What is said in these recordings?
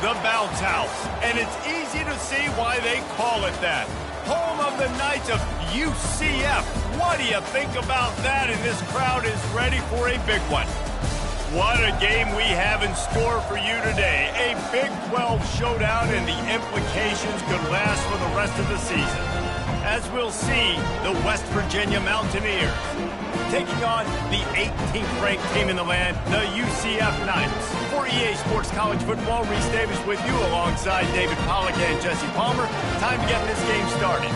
The Bounce House, and it's easy to see why they call it that. Home of the Knights of UCF. What do you think about that? And this crowd is ready for a big one. What a game we have in store for you today. A Big 12 showdown, and the implications could last for the rest of the season. As we'll see, the West Virginia Mountaineers taking on the 18th ranked team in the land, the UCF Knights. For EA Sports College Football, Reese Davis with you alongside David Pollack and Jesse Palmer. Time to get this game started.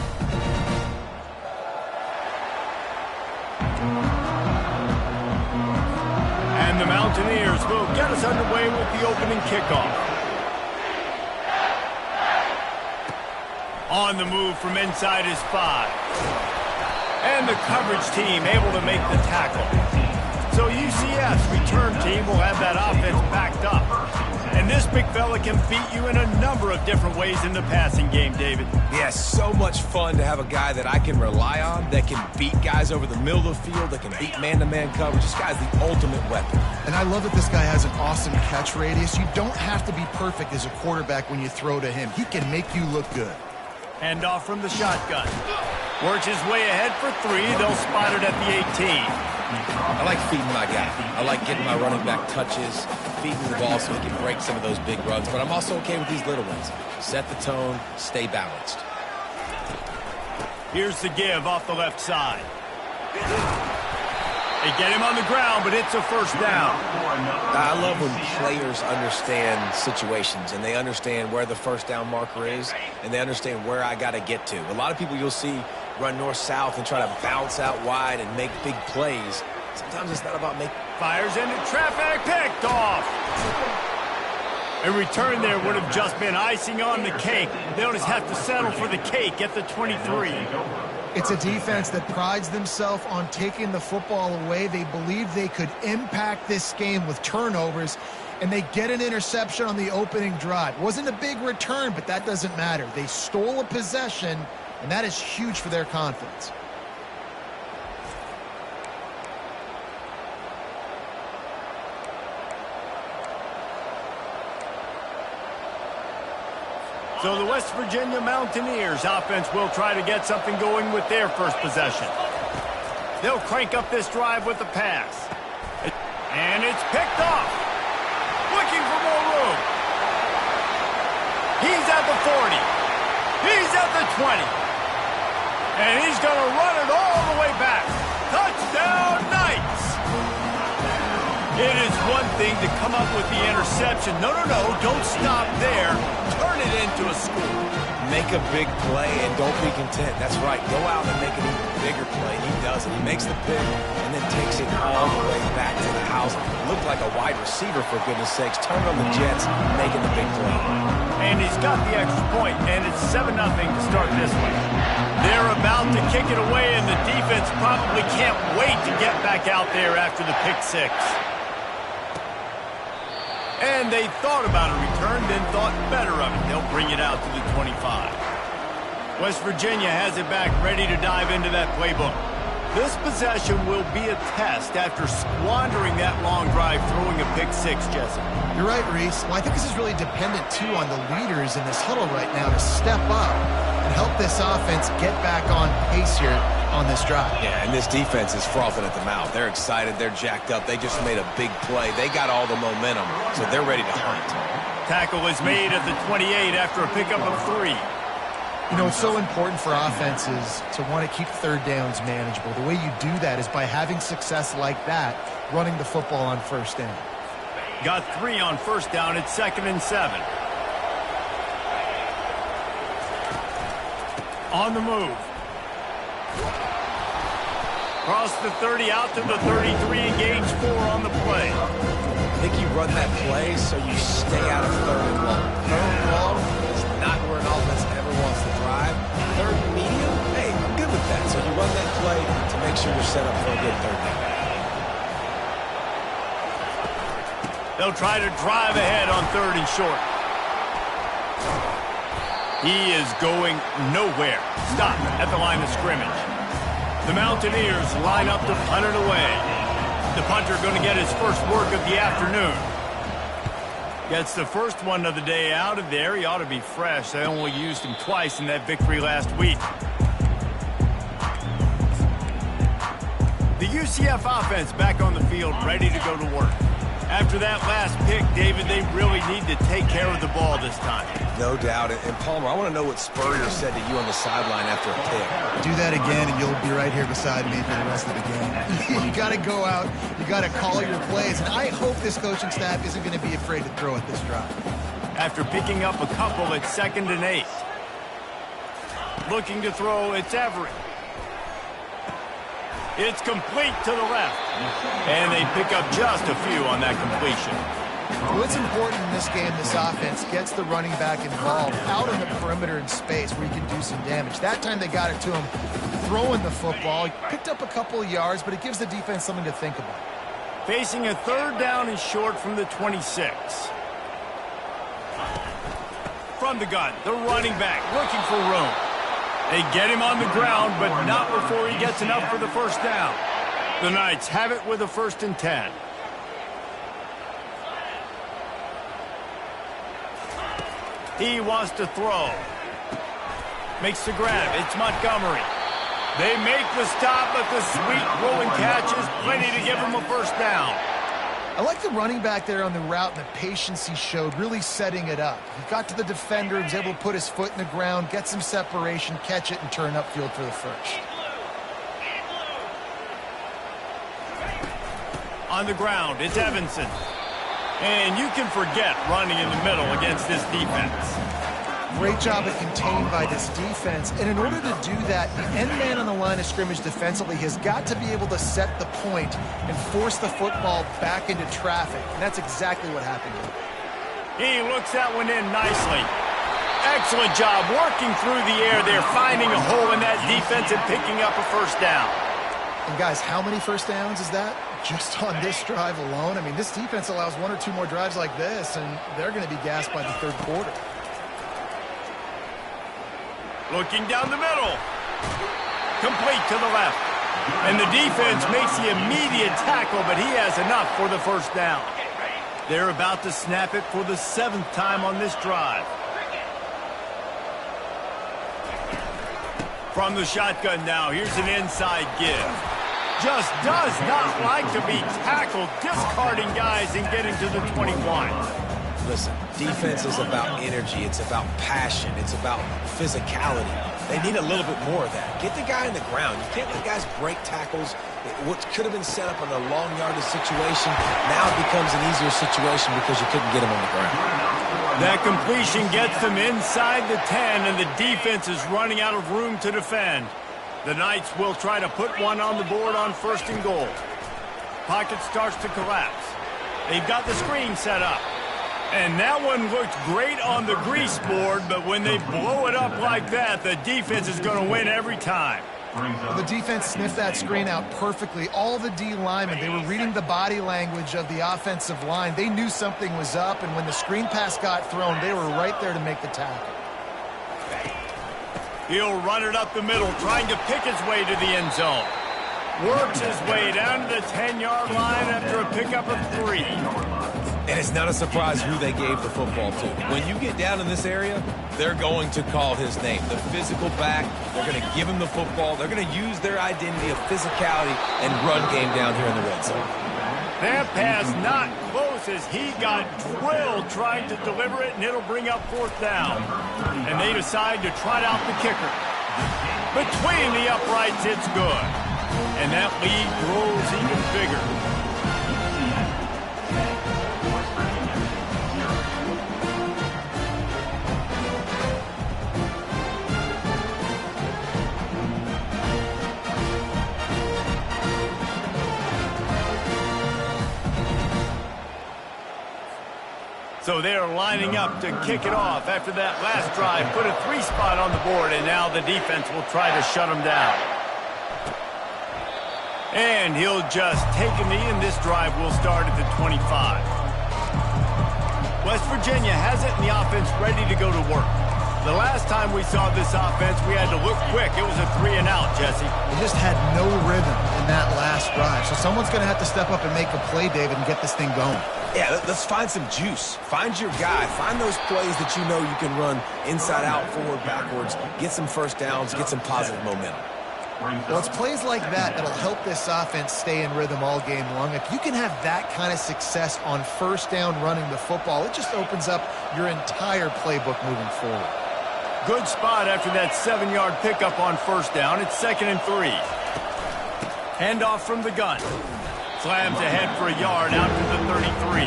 And the Mountaineers will get us underway with the opening kickoff. On the move from inside his 5. And the coverage team able to make the tackle. So UCF's return team will have that offense backed up. And this big fella can beat you in a number of different ways in the passing game, David. Yeah, so much fun to have a guy that I can rely on, that can beat guys over the middle of the field, that can beat man-to-man coverage. This guy's the ultimate weapon. And I love that this guy has an awesome catch radius. You don't have to be perfect as a quarterback when you throw to him. He can make you look good. Hand off from the shotgun. Works his way ahead for 3. They'll spot it at the 18. I like feeding my guy. I like getting my running back touches, feeding the ball so he can break some of those big runs. But I'm also okay with these little ones. Set the tone, stay balanced. Here's the give off the left side. They get him on the ground, but it's a first down. I love when players understand situations and they understand where the first down marker is and they understand where I got to get to. A lot of people you'll see run north-south and try to bounce out wide and make big plays. Sometimes it's not about making... Fires into traffic, picked off. A return there would have just been icing on the cake. They'll just have to settle for the cake at the 23. It's a defense that prides themselves on taking the football away. They believe they could impact this game with turnovers, and they get an interception on the opening drive. Wasn't a big return, but that doesn't matter. They stole a possession, and that is huge for their confidence. So the West Virginia Mountaineers offense will try to get something going with their first possession. They'll crank up this drive with the pass. And it's picked off. Looking for more room. He's at the 40. He's at the 20. And he's going to run it all the way back. Touchdown, Knights! It is one thing to come up with the interception. No, don't stop there. Turn it into a score. Make a big play and don't be content. That's right. Go out and make an even bigger play. He does it. He makes the pick and then takes it all the way back to the house. Looked like a wide receiver, for goodness sakes. Turned on the Jets, making the big play. And he's got the extra point, and it's 7-0 to start this one. They're about to kick it away, and the defense probably can't wait to get back out there after the pick 6. And they thought about a return, then thought better of it. They'll bring it out to the 25. West Virginia has it back, ready to dive into that playbook. This possession will be a test after squandering that long drive, throwing a pick 6, Jesse. You're right, Reese. Well, I think this is really dependent, too, on the leaders in this huddle right now to step up and help this offense get back on pace here on this drive. Yeah, and this defense is frothing at the mouth. They're excited. They're jacked up. They just made a big play. They got all the momentum, so they're ready to hunt. Tackle is made at the 28 after a pickup of 3. You know, it's so important for offenses to want to keep third downs manageable. The way you do that is by having success like that, running the football on first down. Got 3 on first down. It's 2nd and 7. On the move. Across the 30, out to the 33, engage 4 on the play. I think you run that play so you stay out of 3rd and long. 3rd and long is not where an offense ever wants to drive. 3rd and medium, hey, I'm good with that. So you run that play to make sure you're set up for a good 3rd down. They'll try to drive ahead on 3rd and short. He is going nowhere. Stop at the line of scrimmage. The Mountaineers line up to punt it away. The punter going to get his first work of the afternoon. Gets the first one of the day out of there. He ought to be fresh. They only used him twice in that victory last week. The UCF offense back on the field, ready to go to work. After that last pick, David, they really need to take care of the ball this time. No doubt. And Palmer, I want to know what Spurrier said to you on the sideline after a pick. Do that again, and you'll be right here beside me for the rest of the game. You got to go out. You got to call your plays. And I hope this coaching staff isn't going to be afraid to throw at this drive. After picking up a couple at 2nd and 8. Looking to throw, it's Everett. It's complete to the left. And they pick up just a few on that completion. What's important in this game, this offense gets the running back involved out on the perimeter in space where he can do some damage. That time they got it to him throwing the football. He picked up a couple of yards, but it gives the defense something to think about. Facing a 3rd down and short from the 26. From the gun, the running back looking for room. They get him on the ground, but not before he gets enough for the first down. The Knights have it with a 1st and 10. He wants to throw. Makes the grab. It's Montgomery. They make the stop, but the sweet rolling catch is plenty to give him a first down. I like the running back there on the route and the patience he showed, really setting it up. He got to the defender, was able to put his foot in the ground, get some separation, catch it, and turn upfield for the first. On the ground, it's Evanson. And you can forget running in the middle against this defense. Great job of contained by this defense. And in order to do that, the end man on the line of scrimmage defensively has got to be able to set the point and force the football back into traffic. And that's exactly what happened here. He looks that one in nicely. Excellent job working through the air there, finding a hole in that defense and picking up a first down. And guys, how many first downs is that? Just on this drive alone? I mean, this defense allows 1 or 2 more drives like this, and they're going to be gassed by the 3rd quarter. Looking down the middle. Complete to the left. And the defense makes the immediate tackle, but he has enough for the first down. They're about to snap it for the 7th time on this drive. From the shotgun now, here's an inside give. Just does not like to be tackled, discarding guys and getting to the 21. Listen, defense is about energy. It's about passion. It's about physicality. They need a little bit more of that. Get the guy in the ground. You can't let guys break tackles. What could have been set up in a long yardage situation now becomes an easier situation because you couldn't get him on the ground. That completion gets them inside the 10, and the defense is running out of room to defend. The Knights will try to put one on the board on 1st and goal. Pocket starts to collapse. They've got the screen set up. And that one looked great on the grease board, but when they blow it up like that, the defense is going to win every time. Well, the defense sniffed that screen out perfectly. All the D linemen, they were reading the body language of the offensive line. They knew something was up, and when the screen pass got thrown, they were right there to make the tackle. He'll run it up the middle, trying to pick his way to the end zone. Works his way down to the 10-yard line after a pickup of 3. And it's not a surprise who they gave the football to. When you get down in this area, they're going to call his name. The physical back, they're going to give him the football. They're going to use their identity of physicality and run game down here in the red zone. That pass not close as he got drilled trying to deliver it, and it'll bring up 4th down. And they decide to trot out the kicker. Between the uprights, it's good. And that lead grows even bigger. So they're lining up to kick it off after that last drive. Put a 3 spot on the board, and now the defense will try to shut them down. And he'll just take a knee, and this drive will start at the 25. West Virginia has it, and the offense ready to go to work. The last time we saw this offense, we had to look quick. It was a 3 and out, Jesse. They just had no rhythm in that last drive. So someone's going to have to step up and make a play, David, and get this thing going. Yeah, let's find some juice. Find your guy. Find those plays that you know you can run inside out, forward, backwards, get some first downs, get some positive momentum. Well, it's plays like that that'll help this offense stay in rhythm all game long. If you can have that kind of success on first down running the football, it just opens up your entire playbook moving forward. Good spot after that 7-yard pickup on first down. It's 2nd and 3. Handoff from the gun. Slams ahead for a yard out to the 33.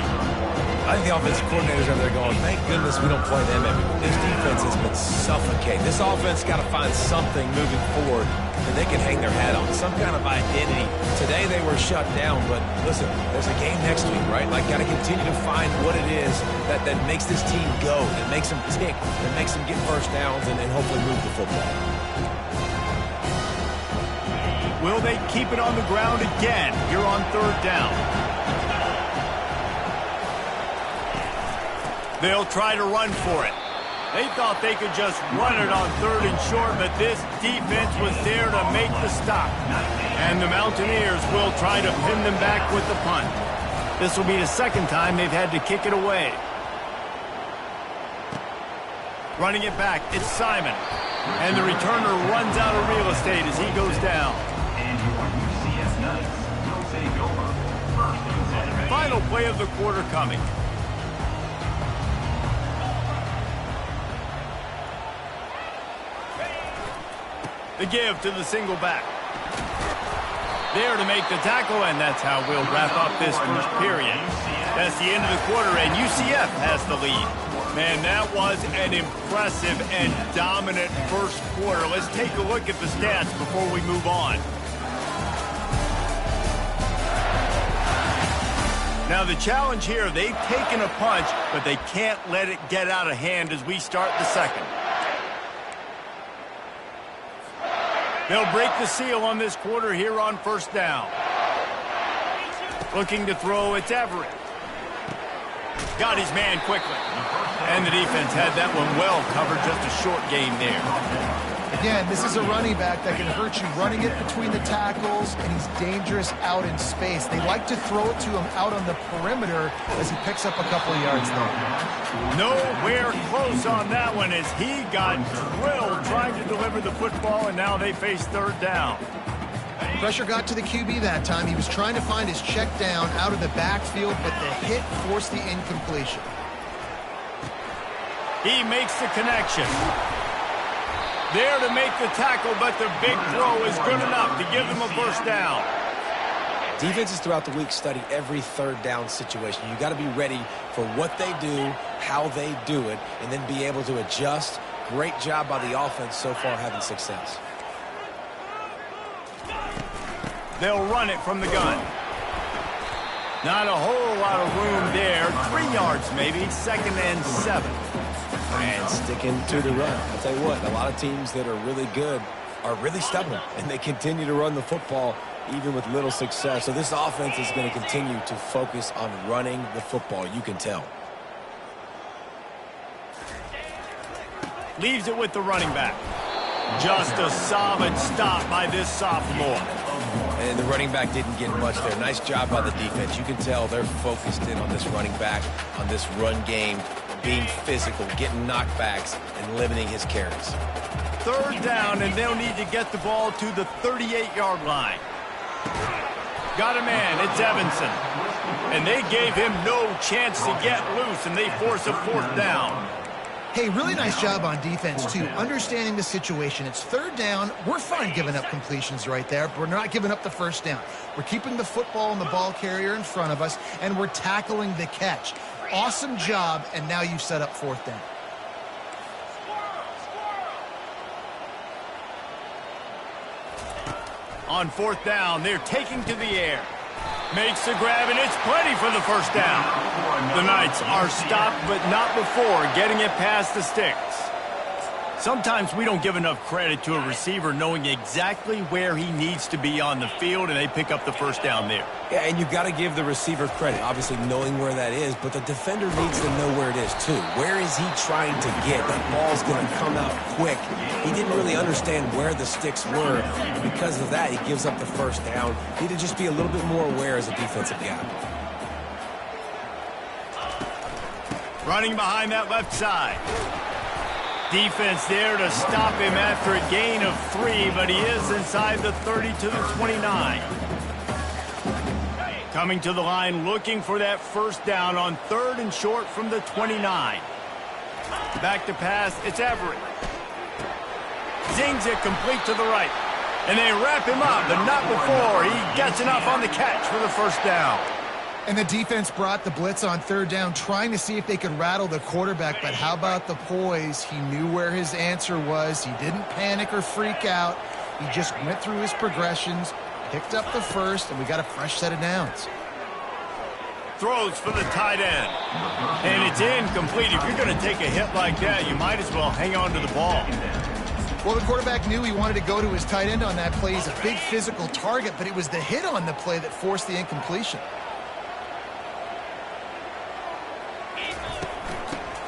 I think the offensive coordinators over there going, thank goodness we don't play them every week. This defense has been suffocating. This offense got to find something moving forward that they can hang their hat on, some kind of identity. Today they were shut down, but listen, there's a game next week, right? Like, got to continue to find what it is that makes this team go, that makes them tick, that makes them get first downs and hopefully move the football. Will they keep it on the ground again here on 3rd down? They'll try to run for it. They thought they could just run it on 3rd and short, but this defense was there to make the stop. And the Mountaineers will try to pin them back with the punt. This will be the 2nd time they've had to kick it away. Running it back, it's Simon. And the returner runs out of real estate as he goes down. Final play of the quarter coming. The give to the single back. There to make the tackle, and that's how we'll wrap up this first period. That's the end of the quarter, and UCF has the lead. Man, that was an impressive and dominant first quarter. Let's take a look at the stats before we move on. Now, the challenge here, they've taken a punch, but they can't let it get out of hand as we start the second. They'll break the seal on this quarter here on first down. Looking to throw, it's Everett. Got his man quickly. And the defense had that one well covered, just a short gain there. Again, this is a running back that can hurt you, running it between the tackles, and he's dangerous out in space. They like to throw it to him out on the perimeter as he picks up a couple of yards there. Nowhere close on that one as he got drilled trying to deliver the football, and now they face 3rd down. Pressure got to the QB that time. He was trying to find his check down out of the backfield, but the hit forced the incompletion. He makes the connection. There to make the tackle, but the big throw is good enough to give them a first down. Defenses throughout the week study every 3rd down situation. You got to be ready for what they do, how they do it, and then be able to adjust. Great job by the offense so far having success. They'll run it from the gun. Not a whole lot of room there. 3 yards maybe, 2nd and 7. And sticking to the run. I'll tell you what, a lot of teams that are really good are really stubborn, and they continue to run the football even with little success. So this offense is going to continue to focus on running the football. You can tell. Leaves it with the running back. Just a solid stop by this sophomore. And the running back didn't get much there. Nice job by the defense. You can tell they're focused in on this running back, on this run game, being physical, getting knockbacks, and limiting his carries. 3rd down, and they'll need to get the ball to the 38-yard line. Got a man, it's Evanson. And they gave him no chance to get loose, and they force a 4th down. Hey, really nice job on defense, too, understanding the situation. It's 3rd down. We're fine giving up completions right there, but we're not giving up the first down. We're keeping the football and the ball carrier in front of us, and we're tackling the catch. Awesome job, and now you've set up 4th down. On 4th down, they're taking to the air. Makes the grab, and it's plenty for the first down. The Knights are stopped, but not before getting it past the sticks. Sometimes we don't give enough credit to a receiver knowing exactly where he needs to be on the field, and they pick up the first down there. Yeah, and you've got to give the receiver credit, obviously knowing where that is, but the defender needs to know where it is too. Where is he trying to get? That ball's going to come out quick. He didn't really understand where the sticks were. Because of that, he gives up the first down. Need to just be a little bit more aware as a defensive guy. Running behind that left side. Defense there to stop him after a gain of 3, but he is inside the 30 to the 29. Coming to the line looking for that first down on 3rd and short from the 29. Back to pass, it's Everett. Zings it complete to the right. And they wrap him up, but not before he gets enough on the catch for the first down. And the defense brought the blitz on 3rd down, trying to see if they could rattle the quarterback. But how about the poise? He knew where his answer was. He didn't panic or freak out. He just went through his progressions, picked up the first, and we got a fresh set of downs. Throws for the tight end. And it's incomplete. If you're going to take a hit like that, you might as well hang on to the ball. Well, the quarterback knew he wanted to go to his tight end on that play. He's a big physical target, but it was the hit on the play that forced the incompletion.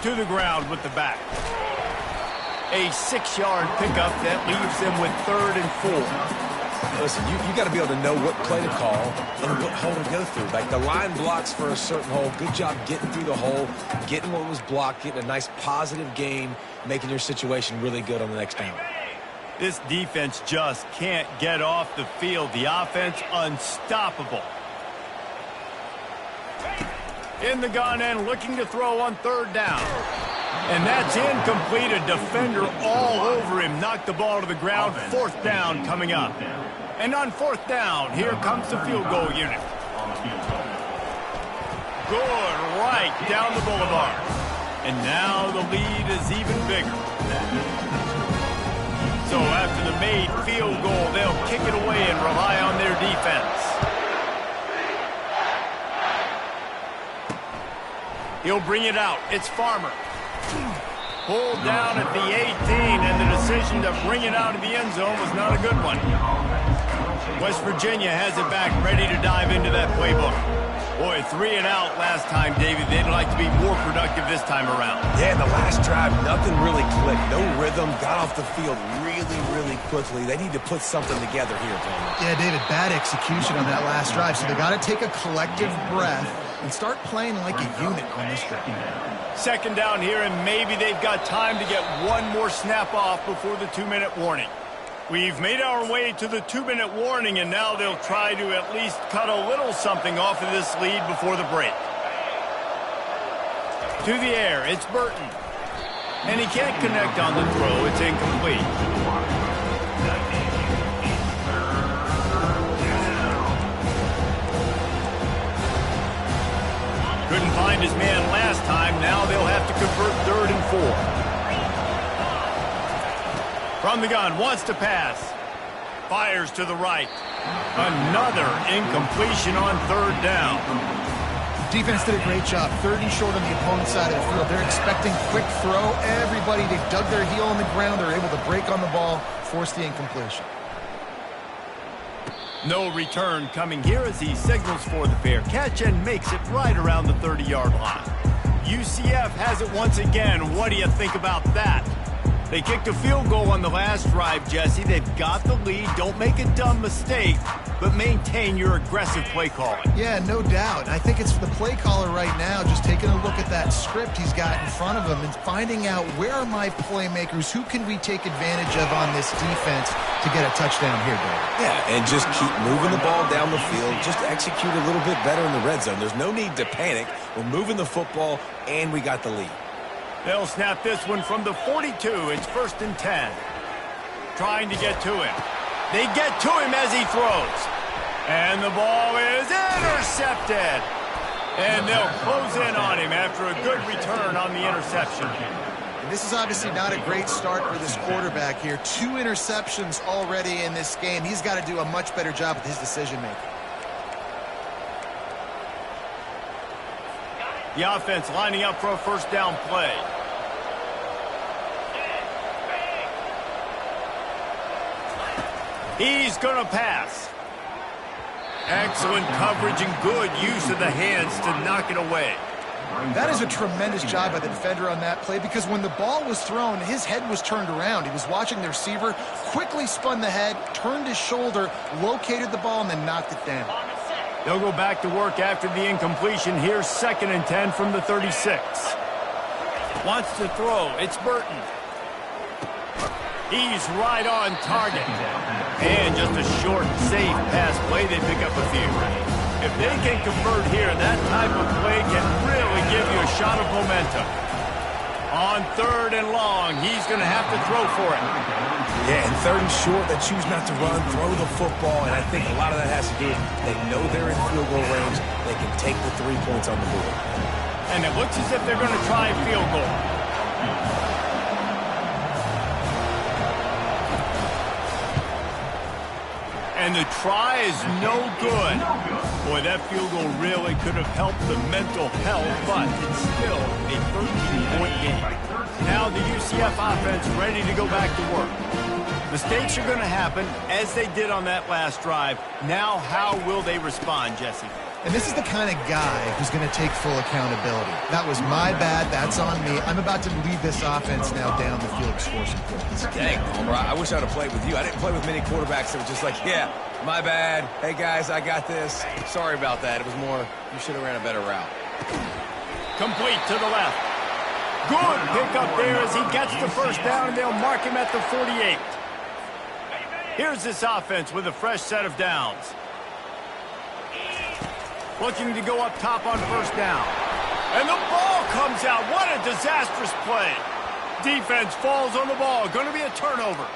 To the ground with the back. A 6-yard pickup that leaves them with 3rd and 4. Listen, you got to be able to know what play to call and what hole to go through. Like the line blocks for a certain hole. Good job getting through the hole, getting what was blocked, getting a nice positive gain, making your situation really good on the next down. This defense just can't get off the field. The offense unstoppable. In the gun and looking to throw on 3rd down. And that's incomplete. A defender all over him. Knocked the ball to the ground. 4th down coming up. And on 4th down, here comes the field goal unit. Good right down the boulevard. And now the lead is even bigger. So after the made field goal, they'll kick it away and rely on their defense. He'll bring it out. It's Farmer. Pulled down at the 18, and the decision to bring it out of the end zone was not a good one. West Virginia has it back, ready to dive into that playbook. Boy, 3 and out last time, David. They'd like to be more productive this time around. Yeah, the last drive, nothing really clicked. No rhythm, got off the field really quickly. They need to put something together here, Tony. Yeah, David, bad execution on that last drive. So they got to take a collective breath and start playing like a unit on this drive. 2nd down here, and maybe they've got time to get one more snap off before the 2-minute warning. We've made our way to the 2-minute warning, and now they'll try to at least cut a little something off of this lead before the break. To the air, it's Burton. And he can't connect on the throw. It's incomplete. Couldn't find his man last time. Now they'll have to convert 3rd and 4. From the gun, wants to pass. Fires to the right. Another incompletion on 3rd down. Defense did a great job. 3rd and short on the opponent's side of the field. They're expecting quick throw. Everybody, they dug their heel on the ground. They're able to break on the ball, force the incompletion. No return coming here as he signals for the fair catch and makes it right around the 30-yard line. UCF has it once again. What do you think about that? They kicked a field goal on the last drive, Jesse. They've got the lead. Don't make a dumb mistake, but maintain your aggressive play calling. Yeah, no doubt. I think it's the play caller right now just taking a look at that script he's got in front of him and finding out where are my playmakers, who can we take advantage of on this defense to get a touchdown here, David. Yeah, and just keep moving the ball down the field. Just execute a little bit better in the red zone. There's no need to panic. We're moving the football, and we got the lead. They'll snap this one from the 42. It's 1st and 10. Trying to get to him. They get to him as he throws. And the ball is intercepted. And they'll close in on him after a good return on the interception. And this is obviously not a great start for this quarterback here. 2 interceptions already in this game. He's got to do a much better job with his decision-making. The offense lining up for a 1st down play. He's going to pass. Excellent coverage and good use of the hands to knock it away. That is a tremendous job by the defender on that play because when the ball was thrown, his head was turned around. He was watching the receiver, quickly spun the head, turned his shoulder, located the ball, and then knocked it down. They'll go back to work after the incompletion. Here's 2nd and 10 from the 36. Wants to throw. It's Burton. He's right on target. And just a short, safe pass play. They pick up a few. If they can convert here, that type of play can really give you a shot of momentum. On 3rd and long, he's going to have to throw for it. Yeah, and 3rd and short, they choose not to run, throw the football, and I think a lot of that has to do with they know they're in field goal range. They can take the 3 points on the board. And it looks as if they're going to try a field goal. And the try is no good. Boy, that field goal really could have helped the mental health, but it's still a 13-point game. Now the UCF offense ready to go back to work. Mistakes are going to happen, as they did on that last drive. Now how will they respond, Jesse? And this is the kind of guy who's going to take full accountability. That was my bad. That's on me. I'm about to lead this offense now down the field to score some points. Dang, Homer, I wish I would have played with you. I didn't play with many quarterbacks that were just like, yeah, my bad. Hey, guys, I got this. Sorry about that. It was more, you should have ran a better route. Complete to the left. Good pickup there as he gets the first down, and they'll mark him at the 48. Here's this offense with a fresh set of downs. Looking to go up top on 1st down. And the ball comes out. What a disastrous play. Defense falls on the ball. Going to be a turnover.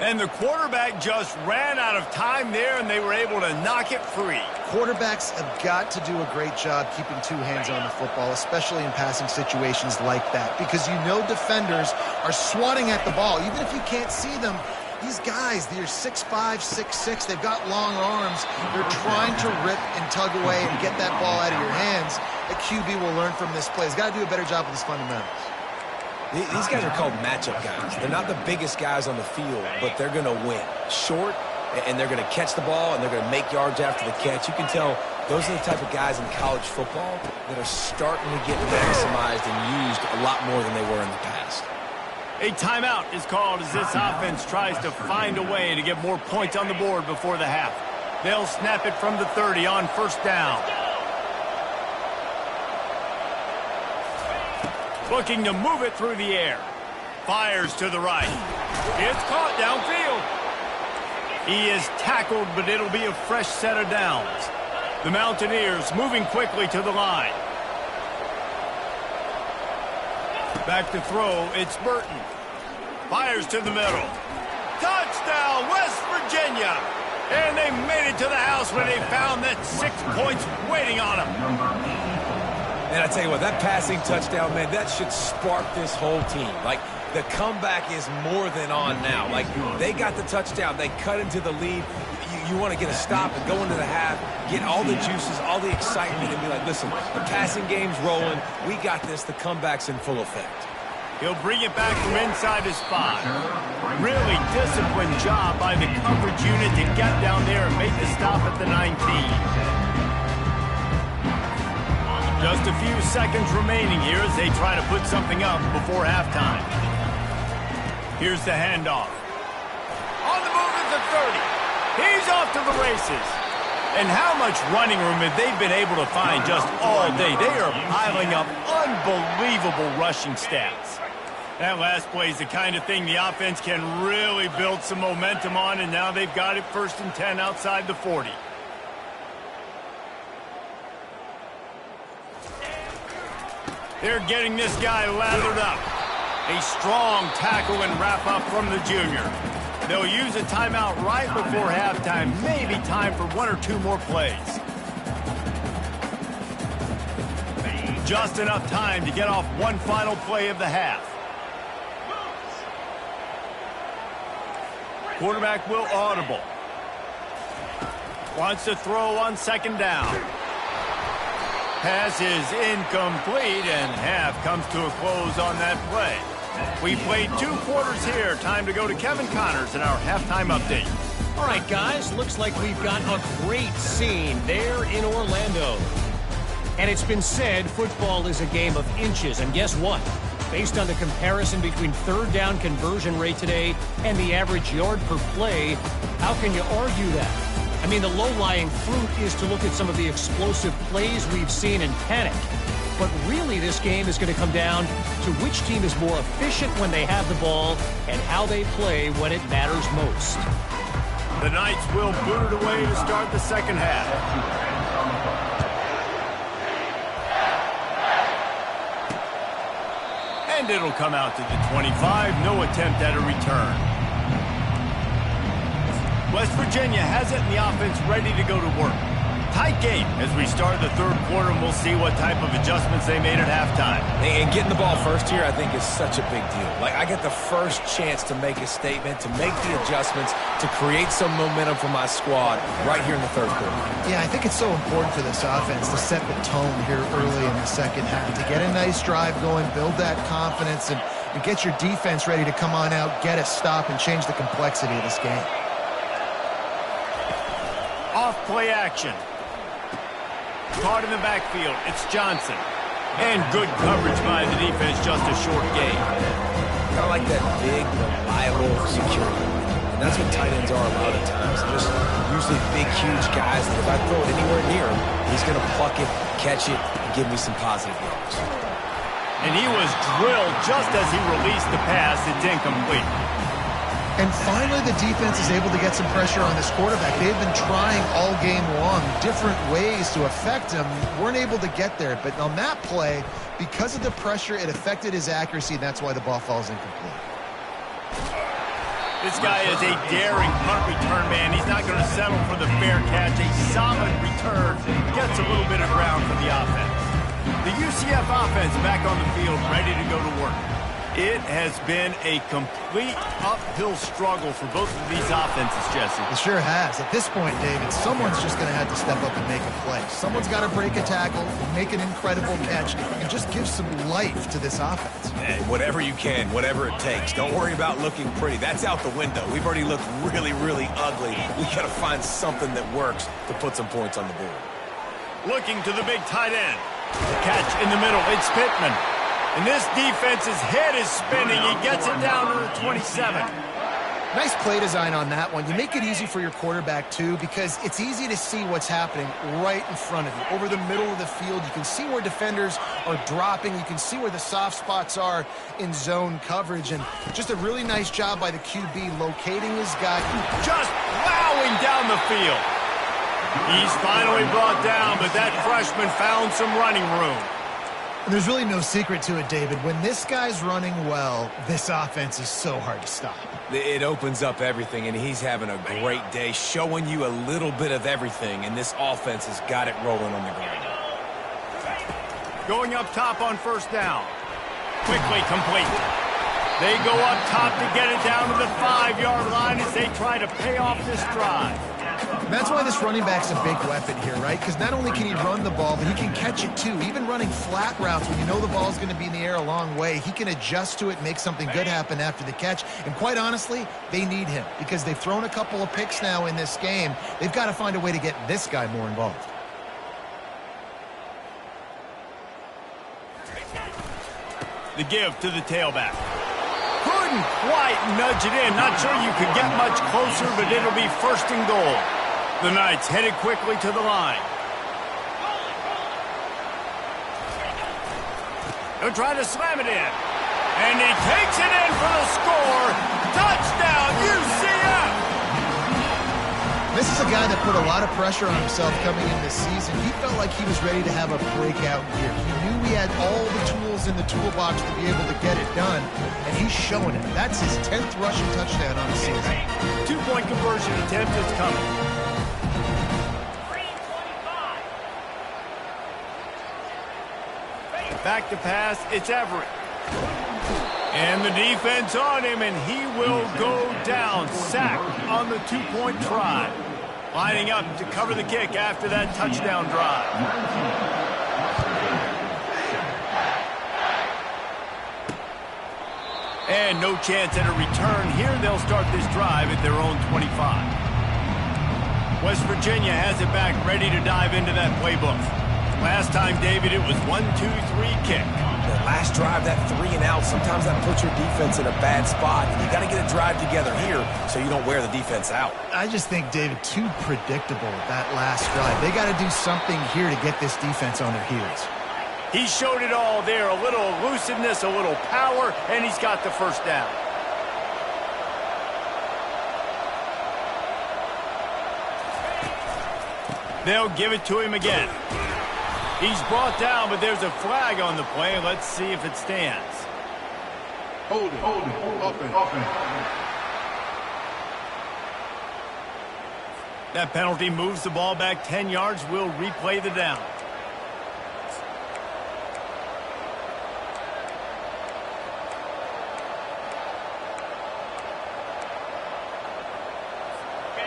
And the quarterback just ran out of time there, and they were able to knock it free. Quarterbacks have got to do a great job keeping 2 hands on the football, especially in passing situations like that, because you know defenders are swatting at the ball. Even if you can't see them, these guys, they're 6'5", 6'6", they've got long arms. They're trying to rip and tug away and get that ball out of your hands. A QB will learn from this play. He's got to do a better job with his fundamentals. These guys are called matchup guys. They're not the biggest guys on the field, but they're going to win. Short, and they're going to catch the ball, and they're going to make yards after the catch. You can tell those are the type of guys in college football that are starting to get maximized and used a lot more than they were in the past. A timeout is called as this offense tries to find a way to get more points on the board before the half. They'll snap it from the 30 on 1st down. Looking to move it through the air. Fires to the right. It's caught downfield. He is tackled, but it'll be a fresh set of downs. The Mountaineers moving quickly to the line. Back to throw, it's Burton. Fires to the middle. Touchdown, West Virginia! And they made it to the house when they found that 6 points waiting on them. And I tell you what, that passing touchdown, man, that should spark this whole team. Like, the comeback is more than on now. Like, they got the touchdown. They cut into the lead. You want to get a stop and go into the half, get all the juices, all the excitement, and be like, listen, the passing game's rolling. We got this. The comeback's in full effect. He'll bring it back from inside his spot. Really disciplined job by the coverage unit to get down there and make the stop at the 19. Just a few seconds remaining here as they try to put something up before halftime. Here's the handoff. On the move is the 30. He's off to the races. And how much running room have they been able to find just all day? They are piling up unbelievable rushing stats. That last play is the kind of thing the offense can really build some momentum on, and now they've got it 1st and 10 outside the 40. They're getting this guy lathered up. A strong tackle and wrap up from the junior. They'll use a timeout right before halftime. Maybe time for 1 or 2 more plays. Just enough time to get off one final play of the half. Quarterback will audible. Wants to throw on 2nd down. Pass is incomplete, and half comes to a close on that play. We played 2 quarters here. Time to go to Kevin Connors in our halftime update. All right, guys, looks like we've got a great scene there in Orlando. And it's been said football is a game of inches, and guess what? Based on the comparison between 3rd down conversion rate today and the average yard per play, how can you argue that? I mean, the low-lying fruit is to look at some of the explosive plays we've seen in panic. but really this game is going to come down to which team is more efficient when they have the ball and how they play when it matters most. The Knights will boot it away to start the second half. And it'll come out to the 25. No attempt at a return. West Virginia has it in the offense ready to go to work. Tight game as we start the third quarter, and we'll see what type of adjustments they made at halftime. And getting the ball first here, I think, is such a big deal. Like, I get the first chance to make a statement, to make the adjustments, to create some momentum for my squad right here in the third quarter. Yeah, I think it's so important for this offense to set the tone here early in the second half, to get a nice drive going, build that confidence, and get your defense ready to come on out, get a stop, and change the complexity of this game. Off play action. Caught in the backfield. It's Johnson. And good coverage by the defense, just a short gain. Kind of like that big, reliable security. And that's what tight ends are a lot of times. They're just usually big, huge guys that if I throw it anywhere near him, he's going to pluck it, catch it, and give me some positive yards. And he was drilled just as he released the pass. It's incomplete. And finally, the defense is able to get some pressure on this quarterback. They've been trying all game long different ways to affect him. Weren't able to get there. But on that play, because of the pressure, it affected his accuracy, and that's why the ball falls incomplete. This guy is a daring punt return man. He's not going to settle for the fair catch. A solid return. Gets a little bit of ground for the offense. The UCF offense back on the field, ready to go to work. It has been a complete uphill struggle for both of these offenses, Jesse. It sure has. At this point, David, someone's just going to have to step up and make a play. Someone's got to break a tackle, make an incredible catch, and just give some life to this offense. Hey, whatever you can, whatever it takes. Don't worry about looking pretty. That's out the window. We've already looked really, really ugly. We got to find something that works to put some points on the board. Looking to the big tight end. Catch in the middle. It's Pittman. And this defense's head is spinning. He gets it down to the 27. Nice play design on that one. You make it easy for your quarterback, too, because it's easy to see what's happening right in front of you. Over the middle of the field, you can see where defenders are dropping. You can see where the soft spots are in zone coverage. And just a really nice job by the QB locating his guy. Just plowing down the field. He's finally brought down, but that freshman found some running room. There's really no secret to it, David. When this guy's running well, this offense is so hard to stop. It opens up everything, and he's having a great day, showing you a little bit of everything, and this offense has got it rolling on the ground. Going up top on first down. Quickly complete. They go up top to get it down to the 5-yard line as they try to pay off this drive. That's why this running back's a big weapon here, right? Because not only can he run the ball, but he can catch it too. Even running flat routes when you know the ball's going to be in the air a long way, he can adjust to it, make something good happen after the catch. And quite honestly, they need him because they've thrown a couple of picks now in this game. They've got to find a way to get this guy more involved. The give to the tailback. Couldn't quite nudge it in. Not sure you could get much closer, but it'll be first and goal. The Knights headed quickly to the line. They'll try to slam it in. And he takes it in for the score. Touchdown, UCF! This is a guy that put a lot of pressure on himself coming in this season. He felt like he was ready to have a breakout year. He knew he had all the tools in the toolbox to be able to get it done, and he's showing it. That's his 10th rushing touchdown on the season. 2-point conversion attempt is coming. Back to pass, it's Everett. And the defense on him, and he will go down. Sack on the 2-point try. Lining up to cover the kick after that touchdown drive. And no chance at a return here. They'll start this drive at their own 25. West Virginia has it back, ready to dive into that playbook. Last time, David, it was 1-2-3 kick. That last drive, that 3 and out, sometimes that puts your defense in a bad spot. And you got to get a drive together here so you don't wear the defense out. I just think, David, too predictable that last drive. They got to do something here to get this defense on their heels. He showed it all there, a little elusiveness, a little power, and he's got the first down. They'll give it to him again. He's brought down, but there's a flag on the play. Let's see if it stands. Hold it, open. That penalty moves the ball back 10 yards. We'll replay the down.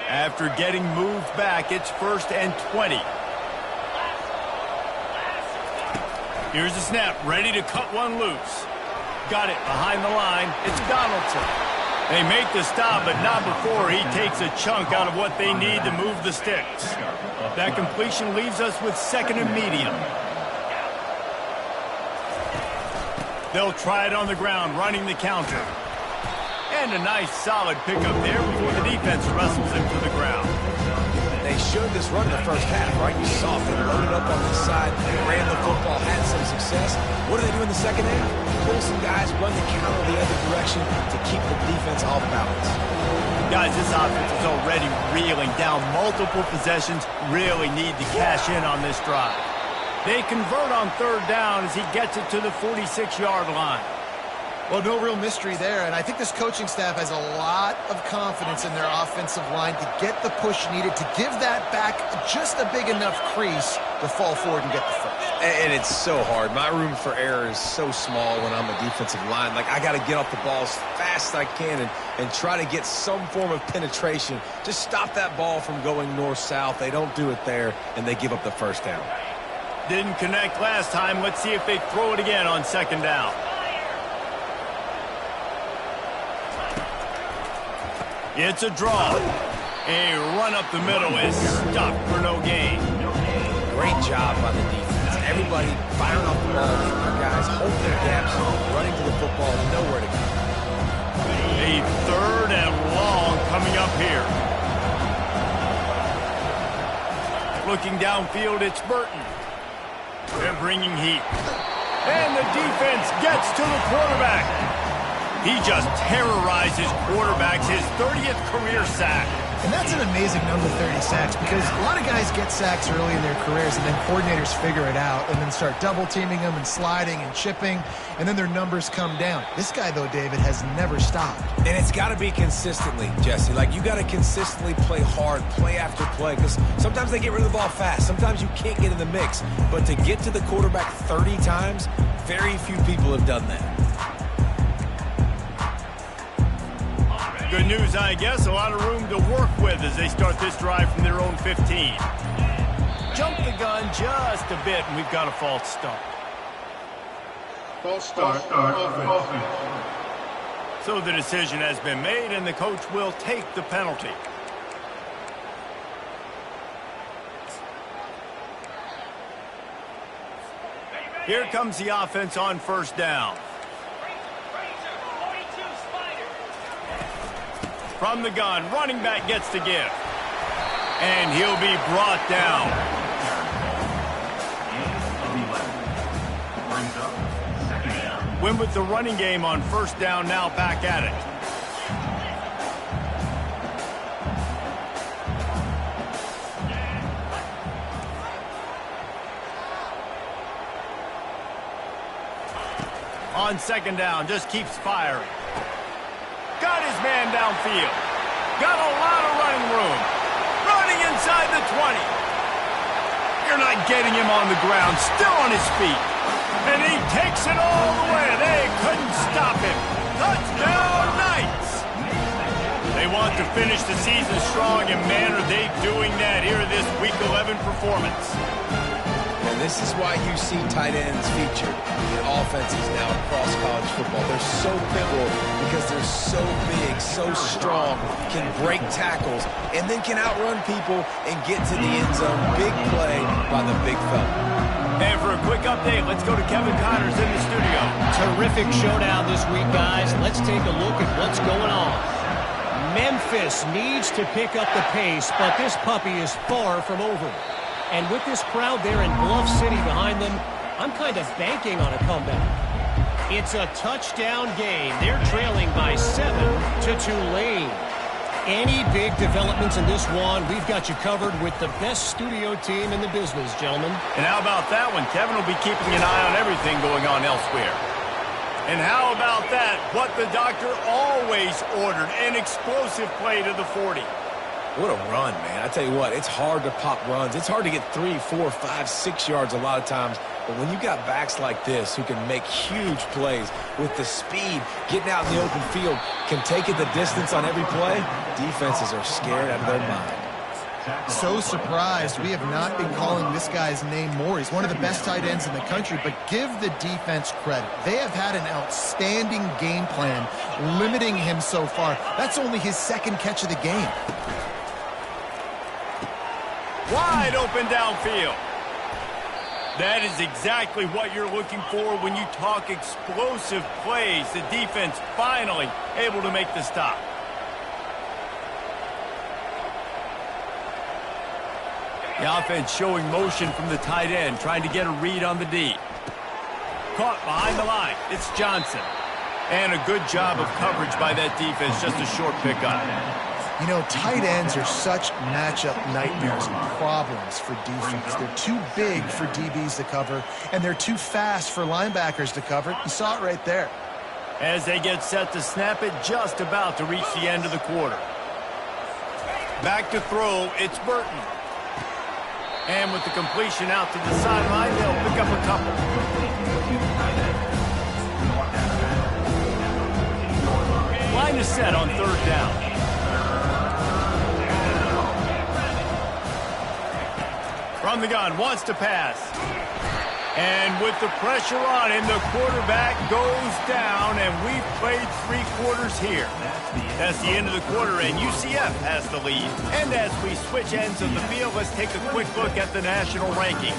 After getting moved back, it's 1st and 20. Here's the snap, ready to cut one loose. Got it behind the line. It's Donaldson. They make the stop, but not before he takes a chunk out of what they need to move the sticks. That completion leaves us with 2nd and medium. They'll try it on the ground, running the counter. And a nice solid pickup there before the defense wrestles him to the ground. They showed this run in the first half, right? You saw them loaded up on the side, ran the football, had some success. What do they do in the second half? Pull some guys, run the counter the other direction to keep the defense off balance. Guys, this offense is already reeling down multiple possessions. Really need to cash in on this drive. They convert on 3rd down as he gets it to the 46-yard line. Well, no real mystery there, and I think this coaching staff has a lot of confidence in their offensive line to get the push needed, to give that back just a big enough crease to fall forward and get the first. And it's so hard. My room for error is so small when I'm a defensive line. Like, I got to get off the ball as fast as I can and try to get some form of penetration. Just stop that ball from going north-south. They don't do it there, and they give up the first down. Didn't connect last time. Let's see if they throw it again on 2nd down. It's a draw. A run up the middle is stopped for no gain. Great job by the defense. Everybody firing off the ball. Our guys hold their gaps, running to the football, nowhere to go. A 3rd and long coming up here. Looking downfield, it's Burton. They're bringing heat. And the defense gets to the quarterback. He just terrorizes quarterbacks, his 30th career sack. And that's an amazing number, 30 sacks, because a lot of guys get sacks early in their careers, and then coordinators figure it out and then start double-teaming them and sliding and chipping, and then their numbers come down. This guy, though, David, has never stopped. And it's got to be consistently, Jesse. Like, you got to consistently play hard, play after play, because sometimes they get rid of the ball fast. Sometimes you can't get in the mix. But to get to the quarterback 30 times, very few people have done that. Good news, I guess. A lot of room to work with as they start this drive from their own 15. Jump the gun just a bit, and we've got a false start. False start. So the decision has been made, and the coach will take the penalty. Here comes the offense on 1st down. From the gun, running back gets to give. And he'll be brought down. Win with the running game on 1st down, now back at it. On 2nd down, just keeps firing. Got his man downfield. Got a lot of running room. Running inside the 20. You're not getting him on the ground. Still on his feet. And he takes it all the way. They couldn't stop him. Touchdown Knights. They want to finish the season strong, and man, are they doing that here this Week 11 performance. And this is why you see tight ends featured in offenses now across college football. They're so pivotal because they're so big, so strong, can break tackles, and then can outrun people and get to the end zone. Big play by the big fella. And for a quick update, let's go to Kevin Connors in the studio. Terrific showdown this week, guys. Let's take a look at what's going on. Memphis needs to pick up the pace, but this puppy is far from over. And with this crowd there in Bluff City behind them, I'm kind of banking on a comeback. It's a touchdown game. They're trailing by 7 to Tulane. Any big developments in this one, we've got you covered with the best studio team in the business, gentlemen. And how about that one? Kevin will be keeping an eye on everything going on elsewhere. And how about that? What the doctor always ordered, an explosive play to the 40. What a run, man. I tell you what, it's hard to pop runs. It's hard to get 3, 4, 5, 6 yards a lot of times. But when you got backs like this who can make huge plays with the speed, getting out in the open field, can take it the distance on every play, defenses are scared out of their mind. So surprised we have not been calling this guy's name more. He's one of the best tight ends in the country, but give the defense credit. They have had an outstanding game plan limiting him so far. That's only his second catch of the game. Wide open downfield. That is exactly what you're looking for when you talk explosive plays. The defense finally able to make the stop. The offense showing motion from the tight end, trying to get a read on the D. Caught behind the line. It's Johnson. And a good job of coverage by that defense. Just a short pickup. You know, tight ends are such matchup nightmares and problems for defense. They're too big for DBs to cover, and they're too fast for linebackers to cover. You saw it right there. As they get set to snap it, just about to reach the end of the quarter. Back to throw, it's Burton. And with the completion out to the sideline, they'll pick up a couple. Line is set on 3rd down. From the gun, wants to pass. And with the pressure on him, the quarterback goes down, and we've played 3 quarters here. That's the end of the quarter, and UCF has the lead. And as we switch ends of the field, let's take a quick look at the national rankings.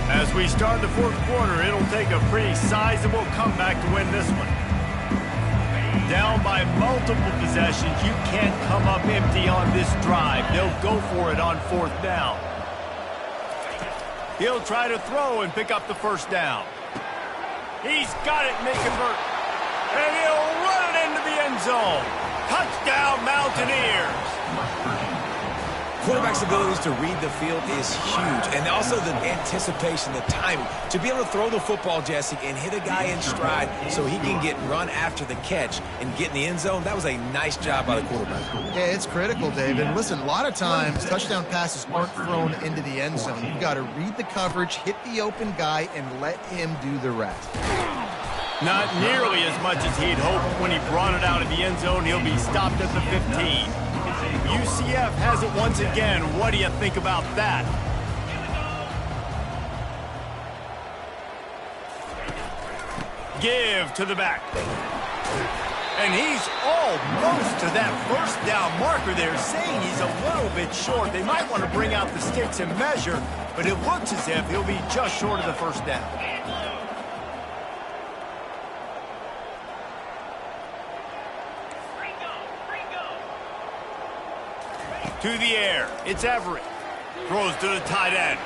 As we start the 4th quarter, it'll take a pretty sizable comeback to win this one. Down by multiple possessions, you can't come up empty on this drive. They'll go for it on 4th down. He'll try to throw and pick up the 1st down. He's got it, and they convert. And he'll run it into the end zone. Touchdown, Mountaineers. Quarterback's abilities to read the field is huge, and also the anticipation, the timing. To be able to throw the football, Jesse, and hit a guy in stride so he can get run after the catch and get in the end zone, that was a nice job by the quarterback. Yeah, it's critical, Dave. And listen, a lot of times touchdown passes aren't thrown into the end zone. You've got to read the coverage, hit the open guy, and let him do the rest. Not nearly as much as he'd hoped. When he brought it out of the end zone, he'll be stopped at the 15. UCF has it once again. What do you think about that? Give to the back. And he's almost to that 1st down marker there, saying he's a little bit short. They might want to bring out the sticks and measure, but it looks as if he'll be just short of the 1st down. To the air, it's Everett. Throws to the tight end.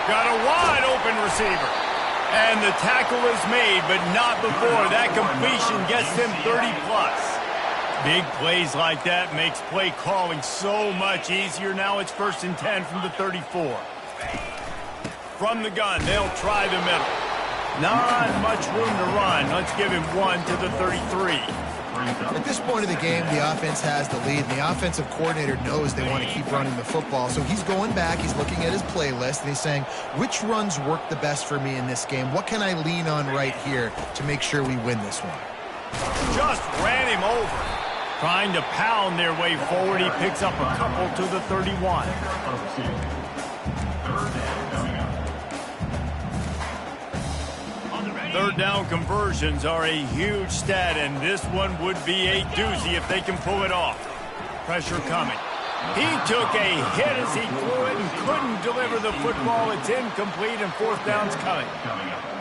Got a wide open receiver. And the tackle is made, but not before. That completion gets them 30+. Big plays like that makes play calling so much easier. Now it's 1st and 10 from the 34. From the gun, they'll try the middle. Not much room to run. Let's give him 1 to the 33. At this point of the game, the offense has the lead, and the offensive coordinator knows they want to keep running the football. So he's going back, he's looking at his playlist, and he's saying, which runs work the best for me in this game? What can I lean on right here to make sure we win this one? Just ran him over. Trying to pound their way forward. He picks up a couple to the 31. Third down conversions are a huge stat, and this one would be a doozy if they can pull it off. Pressure coming. He took a hit as he threw it and couldn't deliver the football. It's incomplete and fourth down's coming.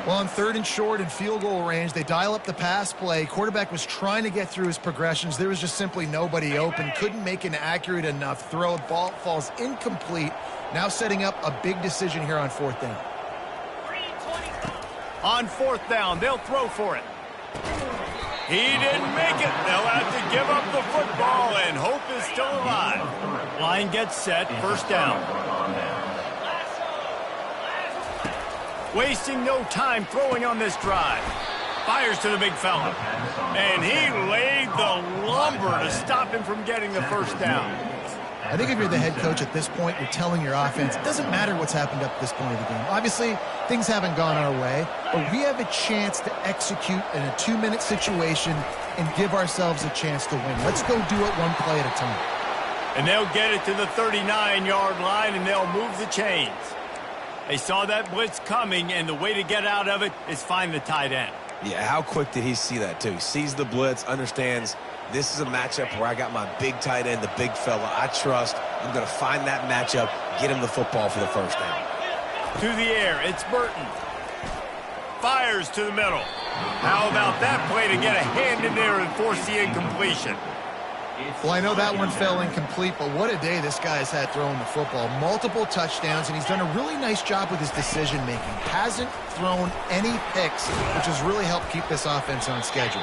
Well, on 3rd and short and field goal range, they dial up the pass play. Quarterback was trying to get through his progressions. There was just simply nobody open. Couldn't make an accurate enough throw. Ball falls incomplete. Now setting up a big decision here on 4th down. On 4th down, they'll throw for it. He didn't make it. They'll have to give up the football, and hope is still alive. Line gets set, 1st down. Wasting no time throwing on this drive. Fires to the big fella. And he laid the lumber to stop him from getting the 1st down. I think if you're the head coach at this point, you're telling your offense, it doesn't matter what's happened up to this point of the game. Obviously, things haven't gone our way, but we have a chance to execute in a 2-minute situation and give ourselves a chance to win. Let's go do it one play at a time. And they'll get it to the 39-yard line, and they'll move the chains. They saw that blitz coming, and the way to get out of it is find the tight end. Yeah, how quick did he see that, too? He sees the blitz, understands this is a matchup where I got my big tight end, the big fella. I trust. I'm going to find that matchup, get him the football for the 1st down. To the air, it's Burton. Fires to the middle. How about that play to get a hand in there and force the incompletion? Well, I know that one fell incomplete, but what a day this guy has had throwing the football. Multiple touchdowns, and he's done a really nice job with his decision-making. Hasn't thrown any picks, which has really helped keep this offense on schedule.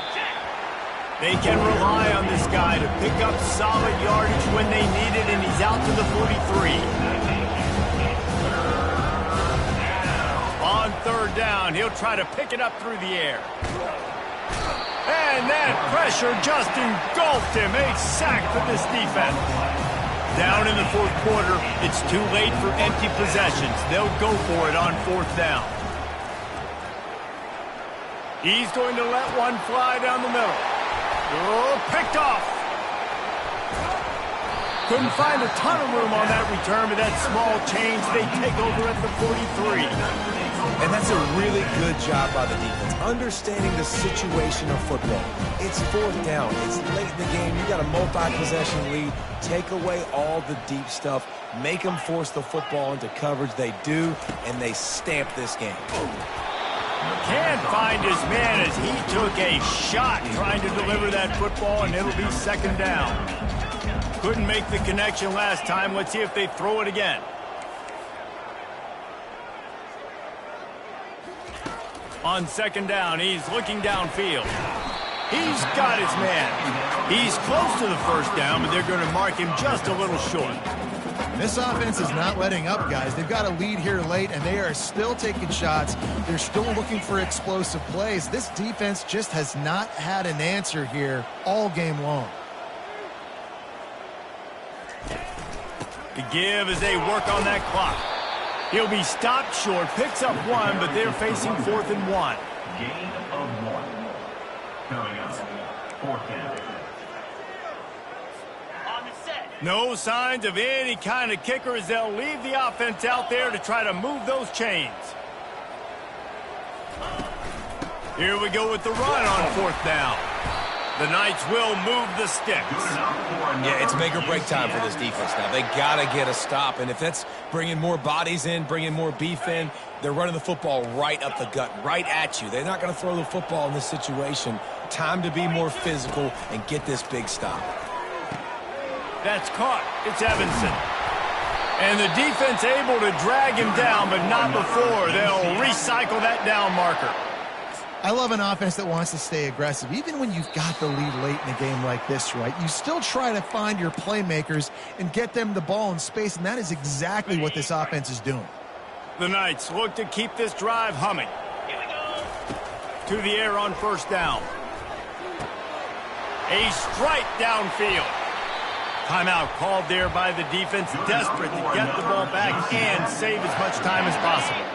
They can rely on this guy to pick up solid yardage when they need it, and he's out to the 43. On 3rd down, he'll try to pick it up through the air. And that pressure just engulfed him. A sack for this defense. Down in the 4th quarter, it's too late for empty possessions. They'll go for it on 4th down. He's going to let one fly down the middle. Oh, picked off. Couldn't find a ton of room on that return, but that small change, they take over at the 43. And that's a really good job by the defense, understanding the situation of football. It's 4th down. It's late in the game. You got a multi-possession lead. Take away all the deep stuff. Make them force the football into coverage. They do, and they stamp this game. Can't find his man as he took a shot trying to deliver that football, and it'll be 2nd down. Couldn't make the connection last time. Let's see if they throw it again. On 2nd down, he's looking downfield. He's got his man. He's close to the 1st down, but they're going to mark him just a little short. This offense is not letting up, guys. They've got a lead here late, and they are still taking shots. They're still looking for explosive plays. This defense just has not had an answer here all game long. The give as they work on that clock. He'll be stopped short, picks up 1, but they're facing 4th and 1. Gain of 1. Coming up, 4th down. No signs of any kind of kicker as they'll leave the offense out there to try to move those chains. Here we go with the run on 4th down. The Knights will move the sticks. Yeah, it's make or break time for this defense now. They got to get a stop, and if that's bringing more bodies in, bringing more beef in, they're running the football right up the gut, right at you. They're not going to throw the football in this situation. Time to be more physical and get this big stop. That's caught. It's Evanson. And the defense able to drag him down, but not before. They'll recycle that down marker. I love an offense that wants to stay aggressive. Even when you've got the lead late in a game like this, right, you still try to find your playmakers and get them the ball in space, and that is exactly what this offense is doing. The Knights look to keep this drive humming. To the air on 1st down. A strike downfield. Timeout called there by the defense, desperate to get the ball back and save as much time as possible.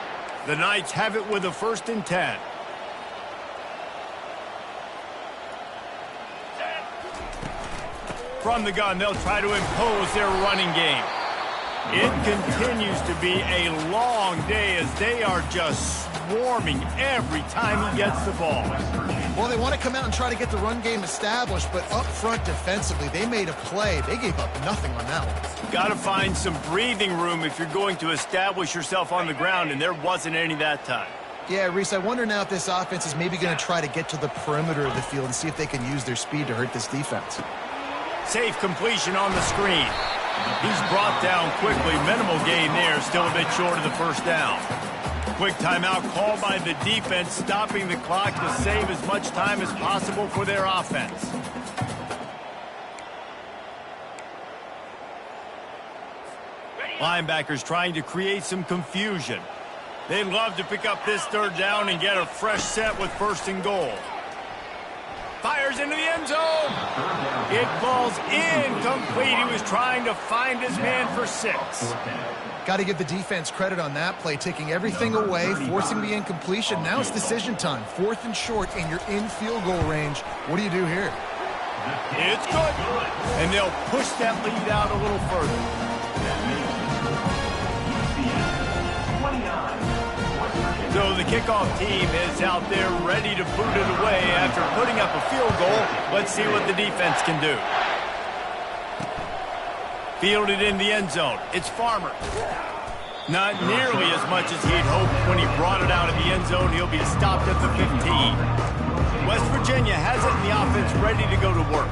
The Knights have it with a 1st and 10. From the gun, they'll try to impose their running game. It continues to be a long day as they are just swarming every time he gets the ball. Well, they want to come out and try to get the run game established, but up front defensively, they made a play. They gave up nothing on that one. Got to find some breathing room if you're going to establish yourself on the ground, and there wasn't any that time. Yeah, Reese, I wonder now if this offense is maybe going to try to get to the perimeter of the field and see if they can use their speed to hurt this defense. Safe completion on the screen. He's brought down quickly. Minimal gain there, still a bit short of the first down. Quick timeout called by the defense, stopping the clock to save as much time as possible for their offense. Linebackers trying to create some confusion. They'd love to pick up this third down and get a fresh set with 1st and goal. Fires into the end zone. It falls incomplete. He was trying to find his man for 6. Got to give the defense credit on that play, taking everything away, forcing the incompletion. Now it's decision time. 4th and short, and you're in field goal range. What do you do here? It's good. And they'll push that lead out a little further. So the kickoff team is out there ready to boot it away after putting up a field goal. Let's see what the defense can do. Fielded in the end zone. It's Farmer. Not nearly as much as he'd hoped when he brought it out of the end zone. He'll be stopped at the 15. West Virginia has it in the offense ready to go to work.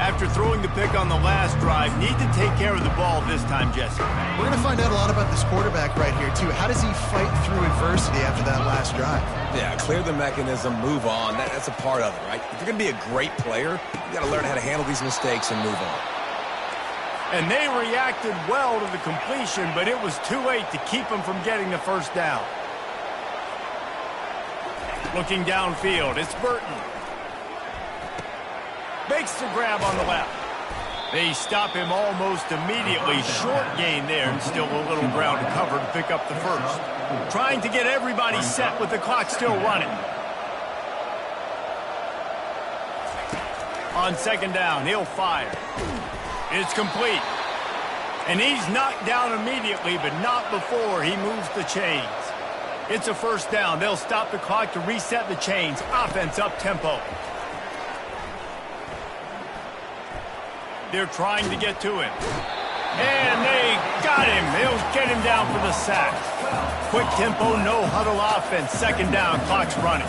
After throwing the pick on the last drive, need to take care of the ball this time, Jesse. We're going to find out a lot about this quarterback right here, too. How does he fight through adversity after that last drive? Yeah, clear the mechanism, move on. That's a part of it, right? If you're going to be a great player, you got to learn how to handle these mistakes and move on. And they reacted well to the completion, but it was too late to keep him from getting the first down. Looking downfield, it's Burton. Makes the grab on the left. They stop him almost immediately. Short gain there, and still a little ground to cover to pick up the first. Trying to get everybody set with the clock still running. On 2nd down, he'll fire. It's complete. And he's knocked down immediately, but not before he moves the chains. It's a 1st down. They'll stop the clock to reset the chains. Offense up-tempo. They're trying to get to him. And they got him. They'll get him down for the sack. Quick tempo, no huddle offense. 2nd down, clock's running.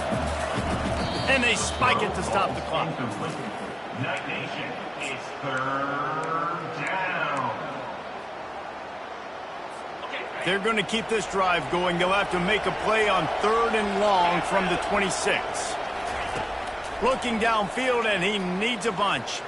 And they spike it to stop the clock. Night Nation, it's 3rd down. They're going to keep this drive going. They'll have to make a play on 3rd and long from the 26. Looking downfield, and he needs a bunch.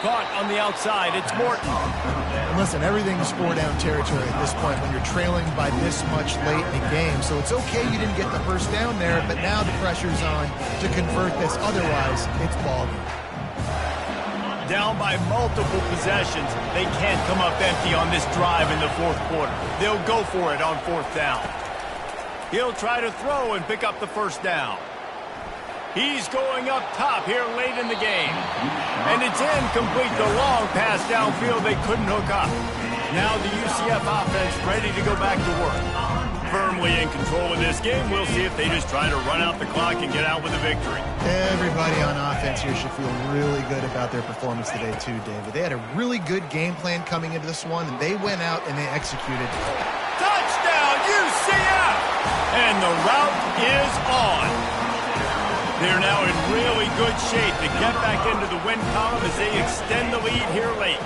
Caught on the outside. It's Morton. And listen, everything's 4-down territory at this point when you're trailing by this much late in the game. So it's okay you didn't get the 1st down there, but now the pressure's on to convert this. Otherwise, it's ball game. Down by multiple possessions. They can't come up empty on this drive in the 4th quarter. They'll go for it on 4th down. He'll try to throw and pick up the 1st down. He's going up top here late in the game. And it's incomplete. The long pass downfield they couldn't hook up. Now the UCF offense ready to go back to work. Firmly in control of this game. We'll see if they just try to run out the clock and get out with a victory. Everybody on offense here should feel really good about their performance today too, David. They had a really good game plan coming into this one, and they went out and they executed. Touchdown, UCF! And the route is on. They're now in really good shape to get back into the win column as they extend the lead here late.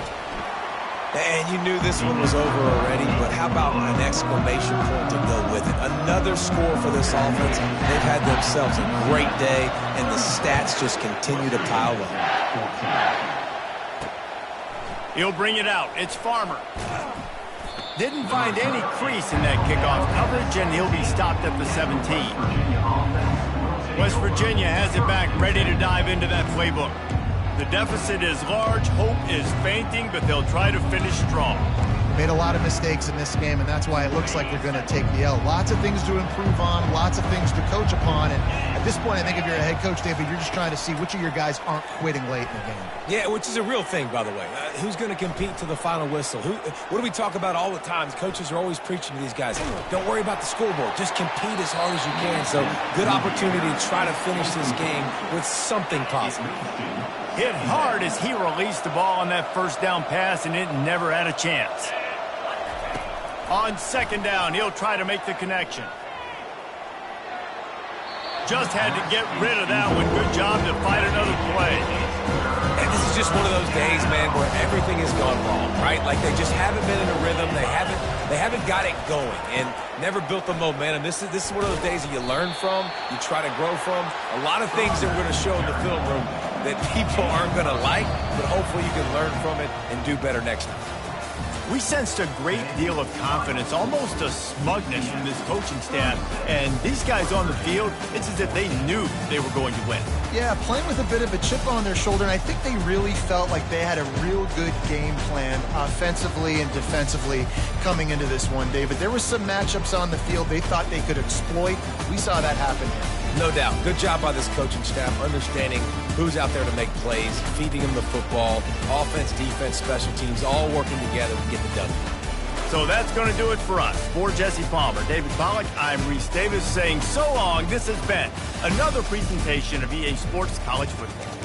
And you knew this one was over already, but how about an exclamation point to go with it? Another score for this offense. They've had themselves a great day, and the stats just continue to pile up. He'll bring it out. It's Farmer. Didn't find any crease in that kickoff coverage, and he'll be stopped at the 17. West Virginia has it back, ready to dive into that playbook. The deficit is large, hope is fainting, but they'll try to finish strong. Made a lot of mistakes in this game, and that's why it looks like they're going to take the L. Lots of things to improve on, lots of things to coach upon, and at this point, I think if you're a head coach, David, you're just trying to see which of your guys aren't quitting late in the game. Yeah, which is a real thing, by the way. Who's going to compete to the final whistle? What do we talk about all the time? Coaches are always preaching to these guys. Don't worry about the scoreboard. Just compete as hard as you can. So good opportunity to try to finish this game with something positive. Hit hard as he released the ball on that first down pass, and it never had a chance. On second down, he'll try to make the connection. Just had to get rid of that one. Good job to fight another play. And this is just one of those days, man, where everything has gone wrong, right? Like they just haven't been in a rhythm. They haven't got it going and never built the momentum. This is one of those days that you learn from, you try to grow from. A lot of things that we're going to show in the film room that people aren't going to like, but hopefully you can learn from it and do better next time. We sensed a great deal of confidence, almost a smugness from this coaching staff. And these guys on the field, it's as if they knew they were going to win. Yeah, playing with a bit of a chip on their shoulder, and I think they really felt like they had a real good game plan offensively and defensively coming into this one, David. There were some matchups on the field they thought they could exploit. We saw that happen here. No doubt. Good job by this coaching staff, understanding who's out there to make plays, feeding them the football, offense, defense, special teams, all working together to get the W. So that's going to do it for us. For Jesse Palmer, David Pollack, I'm Reese Davis saying so long. This has been another presentation of EA Sports College Football.